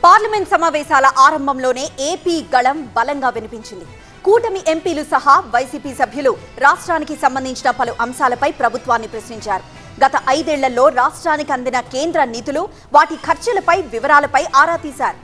Parliament సమావేశాల ఆరంభంలోనే AP గళం బలంగా వినిపించింది. కూటమి ఎంపీలు సహా వైసీపీ సభ్యులు రాష్ట్రానికి సంబంధించిన పలు అంశాలపై ప్రభుత్వాన్ని ప్రశ్నించారు. గత 5 ఏళ్లలో రాష్ట్రానికి అందిన కేంద్ర నిధులు, వాటి ఖర్చులపై వివరాలపై ఆరా తీశారు.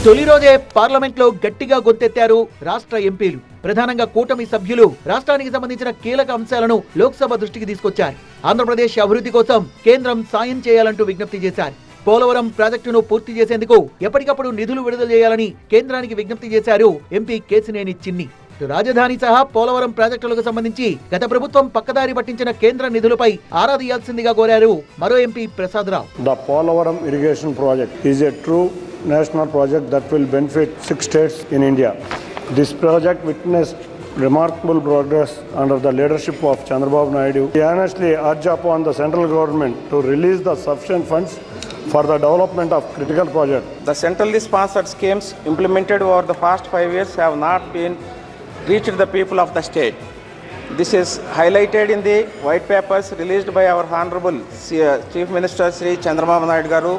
తొలి రోజే పార్లమెంట్ లో గట్టిగా గొంతెత్తారు రాష్ట్ర ఎంపీలు. ప్రధానంగా కూటమి సభ్యులు రాష్ట్రానికి సంబంధించిన కీలక అంశాలను లోక్సభ దృష్టికి తీసుకొచ్చారు. ఆంధ్రప్రదేశ్ అభివృద్ధి కోసం కేంద్రం సాయం చేయాలంటూ విజ్ఞప్తి చేశారు. పోలవరం ప్రాజెక్టును పూర్తి చేసేందుకు ఎప్పటికప్పుడు నిధులు విడుదల చేయాలని కేంద్రానికి విజ్ఞప్తి చేశారు ఎంపీ కేశినేని చిన్ని. రాజధాని సహా పోలవరం ప్రాజెక్టులకు సంబంధించి గత ప్రభుత్వం పక్కదారి పట్టించిన కేంద్ర నిధులపై ఆరా తీయాల్సిందిగా కోరారు మరో MP Prasad Rao. The Polavaram irrigation project is a true national project that will benefit 6 states in India. This project witnessed remarkable progress under the leadership of Chandrababu Naidu. We earnestly urge upon the central government to release the sufficient funds for the development of critical projects. The centrally sponsored schemes implemented over the past 5 years have not been reached the people of the state. This is highlighted in the white papers released by our Honorable Chief Minister Sri Chandrababu Naidu Garu,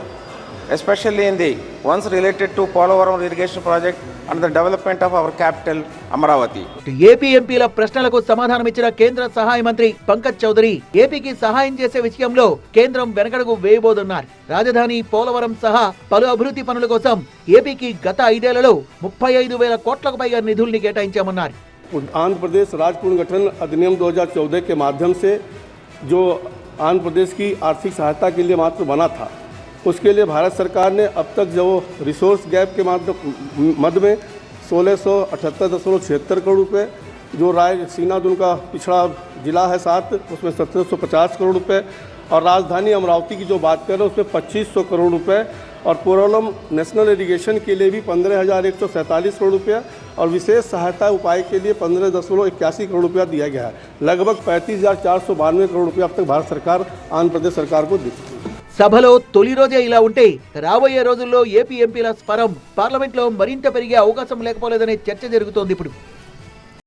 especially in the ones related to Polavaram irrigation project and the development of our capital Amaravati. AP ఎంపీల ప్రశ్నలకు సమాధానమిచ్చిన కేంద్ర సహాయ మంత్రి పంకజ్ చౌదరి ఏపీకి సహాయం చేసే విషయంలో కేంద్రం వెనకడుగు వేయబోతున్నారు. రాజధాని పోలవరం సహా పలు అభివృద్ధి పనుల కోసం ఏపీకి గత 5 ఏళ్లలో 35,000 కోట్లకు పైగా నిధుల్ని కేటాయించామన్నారు. आंध्र प्रदेश राज्य पुनर्गठन अधिनियम 2014 के माध्यम से जो आंध्र प्रदेश की आर्थिक सहायता के लिए मात्र बना था, उसके लिए भारत सरकार ने अब तक जो रिसोर्स गैप के मद में 1678.76 करोड़ रुपए, जो रायसीना उनका पिछड़ा जिला है 7, उसमें 1750 करोड़ रुपए, और राजधानी अमरावती की जो बात कर रहे हैं उसमें 2500 करोड़ रुपए, और पोलवरम नेशनल इरिगेशन के लिए भी 15,147 करोड़ रुपया, और विशेष सहायता उपाय के लिए 15.81 करोड़ रुपया दिया गया है. लगभग 35,492 करोड़ रुपया अब तक भारत सरकार आंध्र प्रदेश सरकार को दी. సభలో తొలి రోజే ఇలా ఉంటే రాబోయే రోజుల్లో ఏపీ ఎంపీల స్వరం పార్లమెంట్లో మరింత పెరిగే అవకాశం లేకపోలేదనే చర్చ జరుగుతోంది ఇప్పుడు.